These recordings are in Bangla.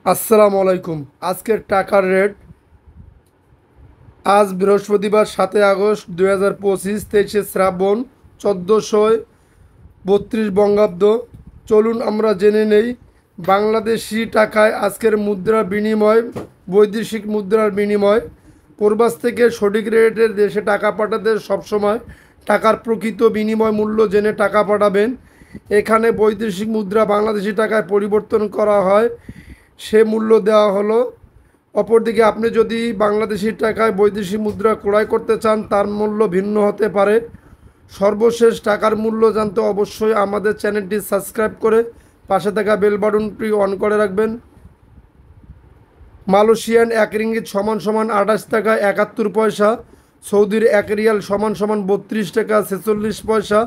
আসসালামু আলাইকুম। আজকের টাকার রেট আজ বৃহস্পতিবার 7 আগস্ট 2025, 23 শ্রাবণ 1432 বঙ্গাব্দ। চলুন আমরা জেনে নেই বাংলাদেশি টাকায় আজকের মুদ্রার বিনিময়, বৈদেশিক মুদ্রার বিনিময়। প্রবাস থেকে সঠিক রেটের দেশে টাকা পাঠাতে সবসময় টাকার প্রকৃত বিনিময় মূল্য জেনে টাকা পাঠাবেন। এখানে বৈদেশিক মুদ্রা বাংলাদেশি টাকায় পরিবর্তন করা হয়, সে মূল্য দেওয়া হলো। অপরদিকে আপনি যদি বাংলাদেশি টাকায় বৈদেশিক মুদ্রা ক্রয় করতে চান, তার মূল্য ভিন্ন হতে পারে। সর্বশেষ টাকার মূল্য জানতে অবশ্যই আমাদের চ্যানেলটি সাবস্ক্রাইব করে পাশে থাকা বেল বাটনটি অন করে রাখবেন। মালয়েশিয়ান 1 রিঙ্গিত সমান সমান 28 টাকা 71 পয়সা। সৌদির 1 রিয়াল সমান সমান 32 টাকা 46 পয়সা।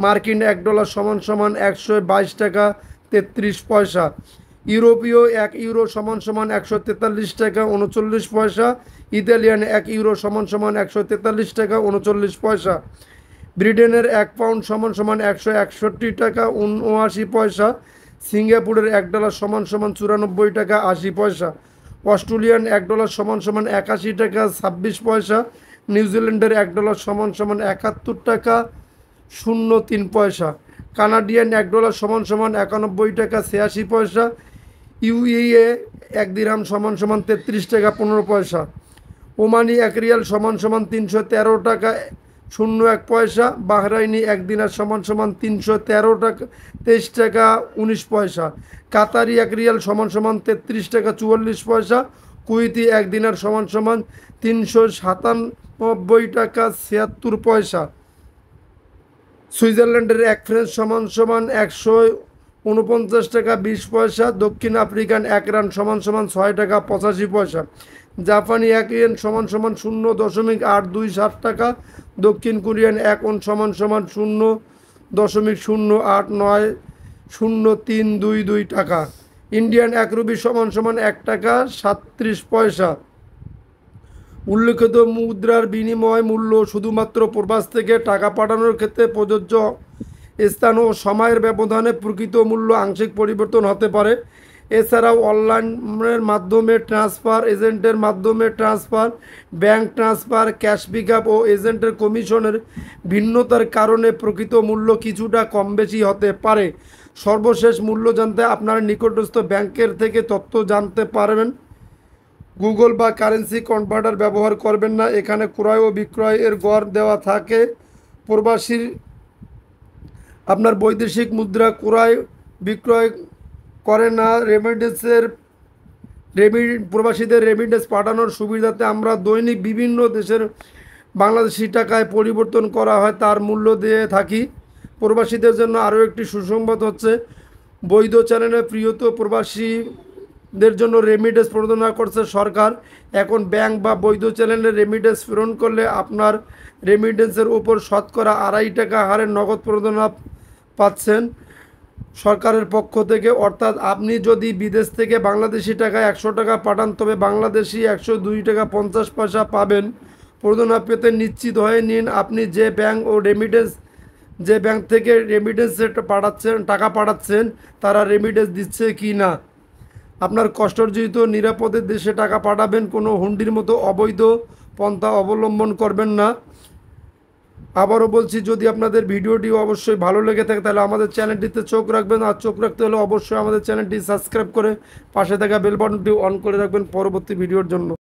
মার্কিন $1 সমান সমান 122 টাকা 33 পয়সা। ইউরোপীয় 1 ইউরো সমান সমান 143 টাকা 39 পয়সা। ইতালিয়ান 1 ইউরো সমান সমান 143 টাকা 39 পয়সা। ব্রিটেনের 1 পাউন্ড সমান সমান 161 টাকা 79 পয়সা। সিঙ্গাপুরের $1 সমান সমান 94 টাকা 80 পয়সা। অস্ট্রেলিয়ান $1 সমান সমান 81 টাকা 26 পয়সা। নিউজিল্যান্ডের $1 সমান সমান 71 টাকা 03 পয়সা। কানাডিয়ান $1 সমান সমান 91 টাকা 86 পয়সা। ইউএইয়ে 1 দিরহাম সমান সমান 33 টাকা 15 পয়সা। ওমানি 1 রিয়াল সমান সমান 313 টাকা 01 পয়সা। বাহরাইনি 1 দিনার সমান সমান 313 টাকা 23 টাকা 19 পয়সা। কাতারি 1 রিয়াল সমান সমান 33 টাকা 44 পয়সা। কুয়েতি 1 দিনার সমান সমান 397 টাকা 76 পয়সা। সুইজারল্যান্ডের 1 ফ্রাঙ্ক সমান সমান 149 টাকা 20 পয়সা। দক্ষিণ আফ্রিকান 1 রান সমান সমান 6 টাকা 85 পয়সা। জাপানি 1 ইয়েন সমান সমান 0.827 টাকা। দক্ষিণ কোরিয়ান 1 ওন সমান সমান 0.08903222 টাকা। ইন্ডিয়ান 1 রুপি সমান সমান 1 টাকা 37 পয়সা। উল্লেখিত মুদ্রার বিনিময় মূল্য শুধুমাত্র প্রবাস থেকে টাকা পাঠানোর ক্ষেত্রে প্রযোজ্য। স্থান ও সময়ের ব্যবধানে প্রকৃত মূল্য আংশিক পরিবর্তন হতে পারে। এছাড়াও অনলাইনের মাধ্যমে ট্রান্সফার, এজেন্টের মাধ্যমে transfer, bank transfer, cash pickup ও এজেন্টের কমিশনের ভিন্নতার কারণে প্রকৃত মূল্য কিছুটা কম বেশি হতে পারে। সর্বশেষ মূল্য জানতে আপনার নিকটস্থ ব্যাংকের থেকে তথ্য জানতে পারবেন। গুগল বা কারেন্সি কনভার্টার ব্যবহার করবেন না, এখানে ক্রয় ও বিক্রয়ের গড় দেওয়া থাকে। প্রবাসীর আপনার বৈদেশিক মুদ্রা ক্রয় বিক্রয় করে না। প্রবাসীদের রেমিটেন্স পাঠানোর সুবিধাতে আমরা দৈনিক বিভিন্ন দেশের বাংলাদেশি টাকায় পরিবর্তন করা হয়, তার মূল্য দিয়ে থাকি। প্রবাসীদের জন্য আরও একটি সুসংবাদ হচ্ছে, বৈধ চ্যানেলে প্রিয়ত প্রবাসীদের জন্য রেমিটেন্স প্রদান করছে সরকার। এখন ব্যাংক বা বৈধ চ্যানেলে রেমিটেন্স প্রেরণ করলে আপনার রেমিটেন্সের উপর শতকরা 2.5 টাকা হারে নগদ প্রদান পাচ্ছেন সরকারের পক্ষ থেকে। অর্থাৎ আপনি যদি বিদেশ থেকে বাংলাদেশি টাকায় 100 টাকা পাঠান, তবে বাংলাদেশি 102 টাকা 50 পয়সা পাবেন। প্রদান পেতে নিশ্চিত হয়ে নিন আপনি যে ব্যাংক থেকে টাকা পাঠাচ্ছেন তারা রেমিটেন্স দিচ্ছে কি না। আপনার কষ্টার্জিত নিরাপদে দেশে টাকা পাঠাবেন, কোনো হুন্ডির মতো অবৈধ পন্থা অবলম্বন করবেন না। আবারও বলছি, যদি আপনাদের ভিডিওটি অবশ্যই ভালো লেগে থাকে তাহলে আমাদের চ্যানেলটিতে চোখ রাখবেন, আর চোখ রাখতে হলে অবশ্যই আমাদের চ্যানেলটি সাবস্ক্রাইব করে পাশে থাকা বেল বাটনটি অন করে রাখবেন পরবর্তী ভিডিওর জন্য।